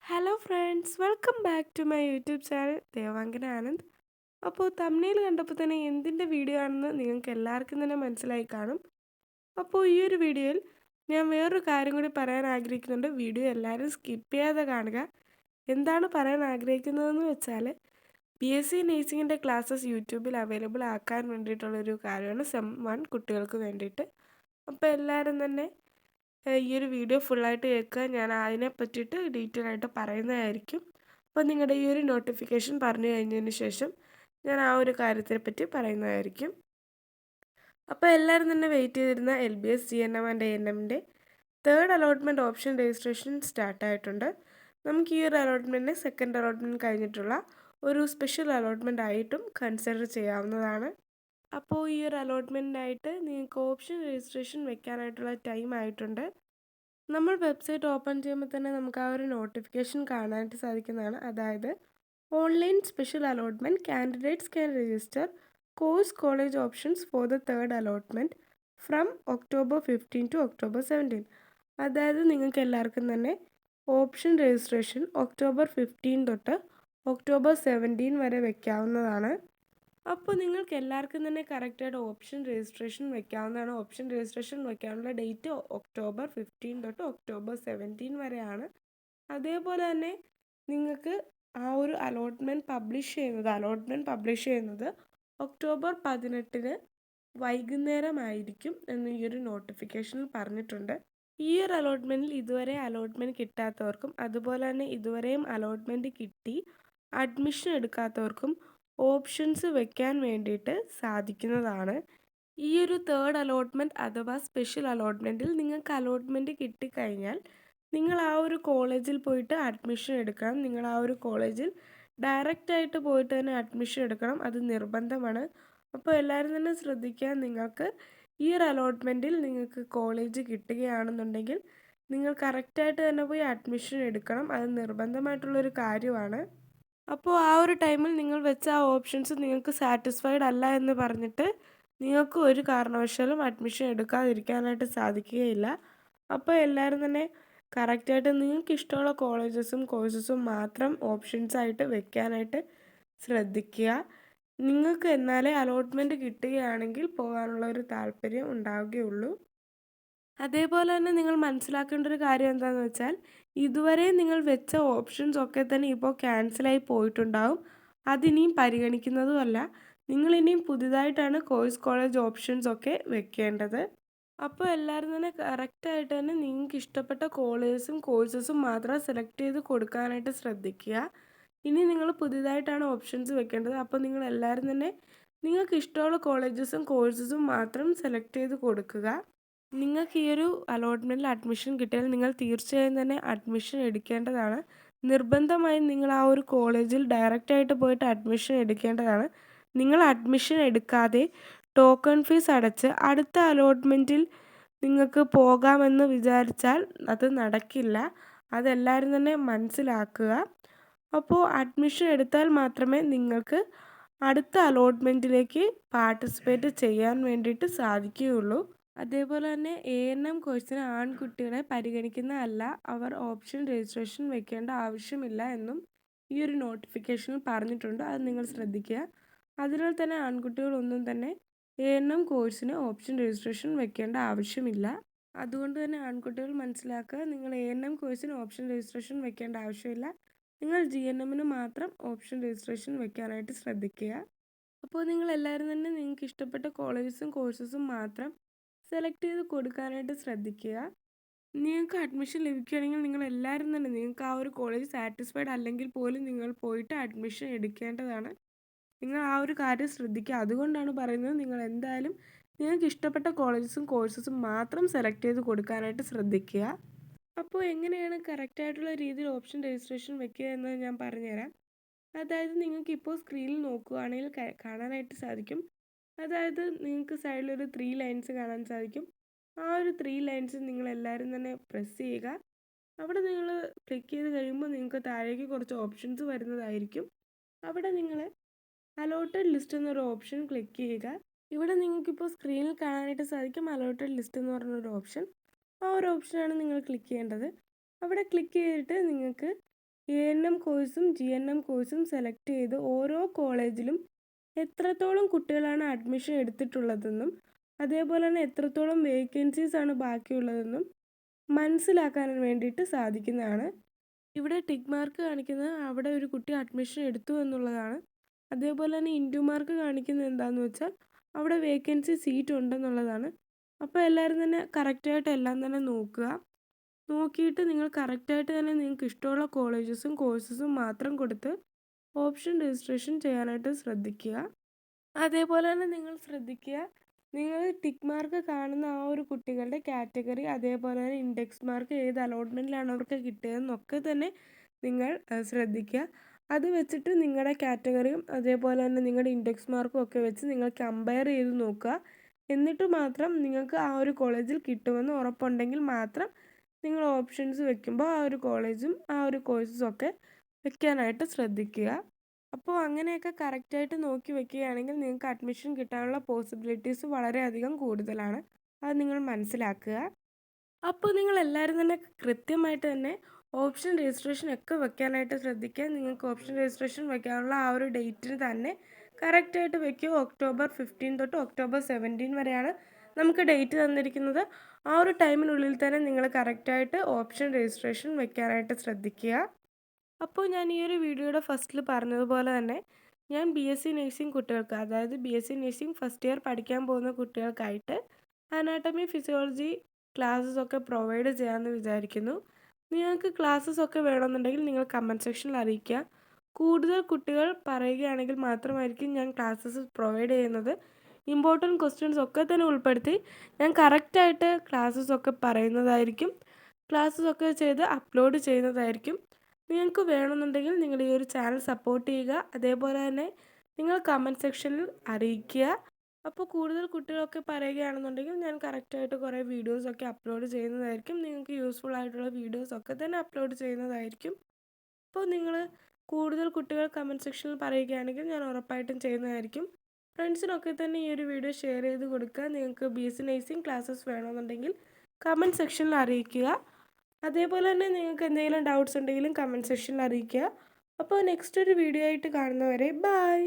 Hello friends, welcome back to my YouTube channel Devangana Anand. അപ്പോൾ തമ്മിൽ കണ്ടപ്പോൾ തന്നെ എന്തിൻ്റെ വീഡിയോ ആണെന്ന് നിങ്ങൾക്ക് എല്ലാവർക്കും തന്നെ മനസ്സിലായി കാണും. അപ്പോൾ ഈ ഒരു വീഡിയോയിൽ ഞാൻ വേറൊരു കാര്യം കൂടി പറയാൻ ആഗ്രഹിക്കുന്നുണ്ട്. വീഡിയോ എല്ലാവരും സ്കിപ്പ് ചെയ്യാതെ കാണുക. എന്താണ് പറയാൻ ആഗ്രഹിക്കുന്നതെന്ന് വെച്ചാൽ BSc നേഴ്സിങ്ങിൻ്റെ ക്ലാസ്സസ് യൂട്യൂബിൽ അവൈലബിൾ ആക്കാൻ വേണ്ടിയിട്ടുള്ളൊരു കാര്യമാണ് സെം 1 കുട്ടികൾക്ക് വേണ്ടിയിട്ട്. അപ്പോൾ എല്ലാവരും തന്നെ ഈ ഒരു വീഡിയോ ഫുള്ളായിട്ട് കേൾക്കുക. ഞാൻ അതിനെ പറ്റിയിട്ട് ഡീറ്റെയിൽ ആയിട്ട് പറയുന്നതായിരിക്കും. അപ്പോൾ നിങ്ങളുടെ ഈ ഒരു നോട്ടിഫിക്കേഷൻ പറഞ്ഞു കഴിഞ്ഞതിന് ശേഷം ഞാൻ ആ ഒരു കാര്യത്തിനെ പറ്റി പറയുന്നതായിരിക്കും. അപ്പോൾ എല്ലാവരും തന്നെ വെയിറ്റ് ചെയ്തിരുന്ന LBS GNM ആൻഡ് ANMൻ്റെ തേർഡ് അലോട്ട്മെൻറ്റ് ഓപ്ഷൻ രജിസ്ട്രേഷൻ സ്റ്റാർട്ടായിട്ടുണ്ട്. നമുക്ക് ഈ ഒരു അലോട്ട്മെൻറ്റിനെ സെക്കൻഡ് അലോട്ട്മെൻറ്റ് കഴിഞ്ഞിട്ടുള്ള ഒരു സ്പെഷ്യൽ അലോട്ട്മെൻ്റ് ആയിട്ടും കൺസിഡർ ചെയ്യാവുന്നതാണ്. അപ്പോൾ ഈ ഒരു അലോട്ട്മെൻറ്റിനായിട്ട് നിങ്ങൾക്ക് ഓപ്ഷൻ രജിസ്ട്രേഷൻ വെക്കാനായിട്ടുള്ള ടൈം ആയിട്ടുണ്ട്. നമ്മൾ വെബ്സൈറ്റ് ഓപ്പൺ ചെയ്യുമ്പോൾ തന്നെ നമുക്ക് ആ ഒരു നോട്ടിഫിക്കേഷൻ കാണാനായിട്ട് സാധിക്കുന്നതാണ്. അതായത് online special allotment candidates can register course college options for the third allotment from October 15 to October 17. അതായത് നിങ്ങൾക്ക് എല്ലാവർക്കും തന്നെ ഓപ്ഷൻ രജിസ്ട്രേഷൻ October 15 തൊട്ട് October 17 വരെ വയ്ക്കാവുന്നതാണ്. അപ്പോൾ നിങ്ങൾക്ക് എല്ലാവർക്കും തന്നെ കറക്റ്റായിട്ട് ഓപ്ഷൻ രജിസ്ട്രേഷൻ വെക്കാവുന്നതാണ്. ഓപ്ഷൻ രജിസ്ട്രേഷൻ വെക്കാനുള്ള ഡേറ്റ് October 15 തൊട്ട് October 17 വരെയാണ്. അതേപോലെ തന്നെ നിങ്ങൾക്ക് ആ ഒരു അലോട്ട്മെൻറ്റ് പബ്ലിഷ് ചെയ്യുന്നത് October 18 വൈകുന്നേരമായിരിക്കും എന്ന് ഈ ഒരു നോട്ടിഫിക്കേഷനിൽ പറഞ്ഞിട്ടുണ്ട്. ഈ ഒരു അലോട്ട്മെൻറ്റിൽ ഇതുവരെ അലോട്ട്മെൻറ്റ് കിട്ടാത്തവർക്കും അതുപോലെ തന്നെ ഇതുവരെയും അലോട്ട്മെൻറ്റ് കിട്ടി അഡ്മിഷൻ എടുക്കാത്തവർക്കും ഓപ്ഷൻസ് വെക്കാൻ വേണ്ടിയിട്ട് സാധിക്കുന്നതാണ്. ഈ ഒരു തേർഡ് അലോട്ട്മെൻറ്റ് അഥവാ സ്പെഷ്യൽ അലോട്ട്മെൻറ്റിൽ നിങ്ങൾക്ക് അലോട്ട്മെൻറ്റ് കിട്ടിക്കഴിഞ്ഞാൽ നിങ്ങൾ ആ ഒരു കോളേജിൽ പോയിട്ട് അഡ്മിഷൻ എടുക്കണം. നിങ്ങൾ ആ ഒരു കോളേജിൽ ഡയറക്റ്റായിട്ട് പോയിട്ട് തന്നെ അഡ്മിഷൻ എടുക്കണം. അത് നിർബന്ധമാണ്. അപ്പോൾ എല്ലാവരും തന്നെ ശ്രദ്ധിക്കുക. നിങ്ങൾക്ക് ഈ ഒരു അലോട്ട്മെൻറ്റിൽ നിങ്ങൾക്ക് കോളേജ് കിട്ടുകയാണെന്നുണ്ടെങ്കിൽ നിങ്ങൾ കറക്റ്റായിട്ട് തന്നെ പോയി അഡ്മിഷൻ എടുക്കണം. അത് നിർബന്ധമായിട്ടുള്ളൊരു കാര്യമാണ്. അപ്പോൾ ആ ഒരു ടൈമിൽ നിങ്ങൾ വെച്ച ആ ഓപ്ഷൻസ് നിങ്ങൾക്ക് സാറ്റിസ്ഫൈഡ് അല്ല എന്ന് പറഞ്ഞിട്ട് നിങ്ങൾക്ക് ഒരു കാരണവശാലും അഡ്മിഷൻ എടുക്കാതിരിക്കാനായിട്ട് സാധിക്കുകയില്ല. അപ്പോൾ എല്ലാവരും തന്നെ കറക്റ്റായിട്ട് നിങ്ങൾക്ക് ഇഷ്ടമുള്ള കോളേജസും കോഴ്സസും മാത്രം ഓപ്ഷൻസ് ആയിട്ട് വെക്കാനായിട്ട് ശ്രദ്ധിക്കുക. നിങ്ങൾക്ക് എന്നാലേ അലോട്ട്മെൻറ്റ് കിട്ടുകയാണെങ്കിൽ പോകാനുള്ള ഒരു താല്പര്യം ഉണ്ടാവുകയുള്ളൂ. അതേപോലെ തന്നെ നിങ്ങൾ മനസ്സിലാക്കേണ്ട ഒരു കാര്യം എന്താണെന്ന് വെച്ചാൽ ഇതുവരെ നിങ്ങൾ വെച്ച ഓപ്ഷൻസ് ഒക്കെ തന്നെ ഇപ്പോൾ ക്യാൻസലായി പോയിട്ടുണ്ടാവും. അതിനിയും പരിഗണിക്കുന്നതുമല്ല. നിങ്ങളിനിയും പുതിയതായിട്ടാണ് കോളേജ് ഓപ്ഷൻസ് ഒക്കെ വെക്കേണ്ടത്. അപ്പോൾ എല്ലാവരും തന്നെ കറക്റ്റായിട്ട് തന്നെ നിങ്ങൾക്ക് ഇഷ്ടപ്പെട്ട കോളേജസും കോഴ്സസും മാത്രം സെലക്ട് ചെയ്ത് കൊടുക്കാനായിട്ട് ശ്രദ്ധിക്കുക. ഇനി നിങ്ങൾ പുതിയതായിട്ടാണ് ഓപ്ഷൻസ് വെക്കേണ്ടത്. അപ്പോൾ നിങ്ങൾ എല്ലാവരും തന്നെ നിങ്ങൾക്ക് ഇഷ്ടമുള്ള കോളേജസും കോഴ്സസും മാത്രം സെലക്ട് ചെയ്ത് കൊടുക്കുക. നിങ്ങൾക്ക് ഈ ഒരു അലോട്ട്മെൻറ്റിൽ അഡ്മിഷൻ കിട്ടിയാൽ നിങ്ങൾ തീർച്ചയായും തന്നെ അഡ്മിഷൻ എടുക്കേണ്ടതാണ്. നിർബന്ധമായും നിങ്ങൾ ആ ഒരു കോളേജിൽ ഡയറക്റ്റായിട്ട് പോയിട്ട് അഡ്മിഷൻ എടുക്കേണ്ടതാണ്. നിങ്ങൾ അഡ്മിഷൻ എടുക്കാതെ ടോക്കൺ ഫീസ് അടച്ച് അടുത്ത അലോട്ട്മെൻറ്റിൽ നിങ്ങൾക്ക് പോകാമെന്ന് വിചാരിച്ചാൽ അത് നടക്കില്ല. അതെല്ലാവരും തന്നെ മനസ്സിലാക്കുക. അപ്പോൾ അഡ്മിഷൻ എടുത്താൽ മാത്രമേ നിങ്ങൾക്ക് അടുത്ത അലോട്ട്മെൻറ്റിലേക്ക് പാർട്ടിസിപ്പേറ്റ് ചെയ്യാൻ വേണ്ടിയിട്ട് സാധിക്കുകയുള്ളൂ. അതേപോലെ തന്നെ ANM കോഴ്സിന് ആൺകുട്ടികളെ പരിഗണിക്കുന്നതല്ല. അവർ ഓപ്ഷൻ രജിസ്ട്രേഷൻ വെക്കേണ്ട ആവശ്യമില്ല എന്നും ഈ ഒരു നോട്ടിഫിക്കേഷനിൽ പറഞ്ഞിട്ടുണ്ട്. അത് നിങ്ങൾ ശ്രദ്ധിക്കുക. അതിനാൽ തന്നെ ആൺകുട്ടികളൊന്നും തന്നെ ANM കോഴ്സിന് ഓപ്ഷൻ രജിസ്ട്രേഷൻ വെക്കേണ്ട ആവശ്യമില്ല. അതുകൊണ്ട് തന്നെ ആൺകുട്ടികൾ മനസ്സിലാക്കുക, നിങ്ങൾ ANM കോഴ്സിന് ഓപ്ഷൻ രജിസ്ട്രേഷൻ വെക്കേണ്ട ആവശ്യമില്ല. നിങ്ങൾ GNMന് മാത്രം ഓപ്ഷൻ രജിസ്ട്രേഷൻ വെക്കാനായിട്ട് ശ്രദ്ധിക്കുക. അപ്പോൾ നിങ്ങൾ എല്ലാവരും തന്നെ നിങ്ങൾക്ക് ഇഷ്ടപ്പെട്ട കോളേജസും കോഴ്സസും മാത്രം സെലക്ട് ചെയ്ത് കൊടുക്കാനായിട്ട് ശ്രദ്ധിക്കുക. നിങ്ങൾക്ക് അഡ്മിഷൻ ലഭിക്കുകയാണെങ്കിൽ നിങ്ങൾ എല്ലാവരും തന്നെ നിങ്ങൾക്ക് ആ ഒരു കോളേജ് സാറ്റിസ്ഫൈഡ് അല്ലെങ്കിൽ പോലും നിങ്ങൾ പോയിട്ട് അഡ്മിഷൻ എടുക്കേണ്ടതാണ്. നിങ്ങൾ ആ ഒരു കാര്യം ശ്രദ്ധിക്കുക. അതുകൊണ്ടാണ് പറയുന്നത് നിങ്ങൾ എന്തായാലും നിങ്ങൾക്ക് ഇഷ്ടപ്പെട്ട കോളേജസും കോഴ്സസും മാത്രം സെലക്ട് ചെയ്ത് കൊടുക്കാനായിട്ട് ശ്രദ്ധിക്കുക. അപ്പോൾ എങ്ങനെയാണ് കറക്റ്റായിട്ടുള്ള രീതിയിൽ ഓപ്ഷൻ രജിസ്ട്രേഷൻ വെക്കുക എന്ന് ഞാൻ പറഞ്ഞുതരാം. അതായത് നിങ്ങൾക്ക് ഇപ്പോൾ സ്ക്രീനിൽ നോക്കുകയാണെങ്കിൽ കാണാനായിട്ട് സാധിക്കും. അതായത് നിങ്ങൾക്ക് സൈഡിലൊരു 3 ലൈൻസ് കാണാൻ സാധിക്കും. ആ ഒരു 3 ലൈൻസ് നിങ്ങൾ എല്ലാവരും തന്നെ പ്രസ് ചെയ്യുക. അവിടെ നിങ്ങൾ ക്ലിക്ക് ചെയ്ത് കഴിയുമ്പോൾ നിങ്ങൾക്ക് താഴേക്ക് കുറച്ച് ഓപ്ഷൻസ് വരുന്നതായിരിക്കും. അവിടെ നിങ്ങൾ അലോട്ടഡ് ലിസ്റ്റ് എന്നൊരു ഓപ്ഷൻ ക്ലിക്ക് ചെയ്യുക. ഇവിടെ നിങ്ങൾക്കിപ്പോൾ സ്ക്രീനിൽ കാണാനായിട്ട് സാധിക്കും അലോട്ടഡ് ലിസ്റ്റ് എന്ന് പറഞ്ഞൊരു ഓപ്ഷൻ. ആ ഒരു ഓപ്ഷനാണ് നിങ്ങൾ ക്ലിക്ക് ചെയ്യേണ്ടത്. അവിടെ ക്ലിക്ക് ചെയ്തിട്ട് നിങ്ങൾക്ക് ANM കോഴ്സും GNM കോഴ്സും സെലക്ട് ചെയ്ത് ഓരോ കോളേജിലും എത്രത്തോളം കുട്ടികളാണ് അഡ്മിഷൻ എടുത്തിട്ടുള്ളതെന്നും അതേപോലെ തന്നെ എത്രത്തോളം വേക്കൻസീസ് ആണ് ബാക്കിയുള്ളതെന്നും മനസ്സിലാക്കാൻ വേണ്ടിയിട്ട് സാധിക്കുന്നതാണ്. ഇവിടെ ടിക്ക് മാർക്ക് കാണിക്കുന്നത് അവിടെ ഒരു കുട്ടി അഡ്മിഷൻ എടുത്തു എന്നുള്ളതാണ്. അതേപോലെ തന്നെ ഇൻറ്റു മാർക്ക് കാണിക്കുന്നത് എന്താണെന്ന് വെച്ചാൽ അവിടെ വേക്കൻസി സീറ്റ് ഉണ്ടെന്നുള്ളതാണ്. അപ്പോൾ എല്ലാവരും തന്നെ കറക്റ്റായിട്ട് എല്ലാം തന്നെ നോക്കുക. നോക്കിയിട്ട് നിങ്ങൾ കറക്റ്റായിട്ട് തന്നെ നിങ്ങൾക്ക് ഇഷ്ടമുള്ള കോളേജസും കോഴ്സസും മാത്രം കൊടുത്ത് ഓപ്ഷൻ രജിസ്ട്രേഷൻ ചെയ്യാനായിട്ട് ശ്രദ്ധിക്കുക. അതേപോലെ തന്നെ നിങ്ങൾ ശ്രദ്ധിക്കുക, നിങ്ങൾ ടിക്ക് മാർക്ക് കാണുന്ന ആ ഒരു കുട്ടികളുടെ കാറ്റഗറി അതേപോലെ തന്നെ ഇൻഡെക്സ് മാർക്ക് ഏത് അലോട്ട്മെൻറ്റിലാണ് അവർക്ക് കിട്ടിയതെന്നൊക്കെ തന്നെ നിങ്ങൾ ശ്രദ്ധിക്കുക. അത് വെച്ചിട്ട് നിങ്ങളുടെ കാറ്റഗറിയും അതേപോലെ തന്നെ നിങ്ങളുടെ ഇൻഡെക്സ് മാർക്കും ഒക്കെ വെച്ച് നിങ്ങൾ കമ്പയർ ചെയ്ത് നോക്കുക. എന്നിട്ട് മാത്രം നിങ്ങൾക്ക് ആ ഒരു കോളേജിൽ കിട്ടുമെന്ന് ഉറപ്പുണ്ടെങ്കിൽ മാത്രം നിങ്ങൾ ഓപ്ഷൻസ് വെക്കുമ്പോൾ ആ ഒരു കോളേജും ആ ഒരു കോഴ്സും ഒക്കെ വെക്കാനായിട്ട് ശ്രദ്ധിക്കുക. അപ്പോൾ അങ്ങനെയൊക്കെ കറക്റ്റായിട്ട് നോക്കി വെക്കുകയാണെങ്കിൽ നിങ്ങൾക്ക് അഡ്മിഷൻ കിട്ടാനുള്ള പോസിബിലിറ്റീസ് വളരെയധികം കൂടുതലാണ്. അത് നിങ്ങൾ മനസ്സിലാക്കുക. അപ്പോൾ നിങ്ങൾ എല്ലാവരും തന്നെ കൃത്യമായിട്ട് തന്നെ ഓപ്ഷൻ രജിസ്ട്രേഷൻ ഒക്കെ വെക്കാനായിട്ട് ശ്രദ്ധിക്കുക. നിങ്ങൾക്ക് ഓപ്ഷൻ രജിസ്ട്രേഷൻ വെക്കാനുള്ള ആ ഒരു ഡേറ്റിന് തന്നെ കറക്റ്റായിട്ട് വെക്കുക. October 15 തൊട്ട് October 17 വരെയാണ് നമുക്ക് ഡേറ്റ് തന്നിരിക്കുന്നത്. ആ ഒരു ടൈമിനുള്ളിൽ തന്നെ നിങ്ങൾ കറക്റ്റായിട്ട് ഓപ്ഷൻ രജിസ്ട്രേഷൻ വെക്കാനായിട്ട് ശ്രദ്ധിക്കുക. അപ്പോൾ ഞാൻ ഈ ഒരു വീഡിയോയുടെ ഫസ്റ്റിൽ പറഞ്ഞതുപോലെ തന്നെ ഞാൻ BSc നഴ്സിംഗ് കുട്ടികൾക്ക്, അതായത് BSc നഴ്സിംഗ് ഫസ്റ്റ് ഇയർ പഠിക്കാൻ പോകുന്ന കുട്ടികൾക്കായിട്ട് അനാട്ടമി ഫിസിയോളജി ക്ലാസ്സസ് ഒക്കെ പ്രൊവൈഡ് ചെയ്യാമെന്ന് വിചാരിക്കുന്നു. നിങ്ങൾക്ക് ക്ലാസ്സസ് ഒക്കെ വേണമെന്നുണ്ടെങ്കിൽ നിങ്ങൾ കമൻറ്റ് സെക്ഷനിൽ അറിയിക്കുക. കൂടുതൽ കുട്ടികൾ പറയുകയാണെങ്കിൽ മാത്രമായിരിക്കും ഞാൻ ക്ലാസ്സസ് പ്രൊവൈഡ് ചെയ്യുന്നത്. ഇമ്പോർട്ടൻറ്റ് ക്വസ്റ്റ്യൻസ് ഒക്കെ തന്നെ ഉൾപ്പെടുത്തി ഞാൻ കറക്റ്റായിട്ട് ക്ലാസ്സസ് ഒക്കെ പറയുന്നതായിരിക്കും. ക്ലാസ്സസ് ഒക്കെ ചെയ്ത് അപ്ലോഡ് ചെയ്യുന്നതായിരിക്കും. നിങ്ങൾക്ക് വേണമെന്നുണ്ടെങ്കിൽ നിങ്ങൾ ഈ ഒരു ചാനൽ സപ്പോർട്ട് ചെയ്യുക. അതേപോലെ തന്നെ നിങ്ങൾ കമൻറ്റ് സെക്ഷനിൽ അറിയിക്കുക. അപ്പോൾ കൂടുതൽ കുട്ടികളൊക്കെ പറയുകയാണെന്നുണ്ടെങ്കിൽ ഞാൻ കറക്റ്റായിട്ട് കുറേ വീഡിയോസൊക്കെ അപ്ലോഡ് ചെയ്യുന്നതായിരിക്കും. നിങ്ങൾക്ക് യൂസ്ഫുൾ ആയിട്ടുള്ള വീഡിയോസൊക്കെ തന്നെ അപ്ലോഡ് ചെയ്യുന്നതായിരിക്കും. അപ്പോൾ നിങ്ങൾ കൂടുതൽ കുട്ടികൾ കമൻറ്റ് സെക്ഷനിൽ പറയുകയാണെങ്കിൽ ഞാൻ ഉറപ്പായിട്ടും ചെയ്യുന്നതായിരിക്കും. ഫ്രണ്ട്സിനൊക്കെ തന്നെ ഈ ഒരു വീഡിയോ ഷെയർ ചെയ്ത് കൊടുക്കുക. നിങ്ങൾക്ക് BSc നഴ്സിംഗ് ക്ലാസ്സസ് വേണമെന്നുണ്ടെങ്കിൽ കമൻറ്റ് സെക്ഷനിൽ അറിയിക്കുക. അതേപോലെ തന്നെ നിങ്ങൾക്ക് എന്തെങ്കിലും ഡൗട്ട്സ് ഉണ്ടെങ്കിലും കമൻറ്റ് സെക്ഷനിൽ അറിയിക്കുക. അപ്പോൾ നെക്സ്റ്റ് ഒരു വീഡിയോ ആയിട്ട് കാണുന്നവരെ ബൈ.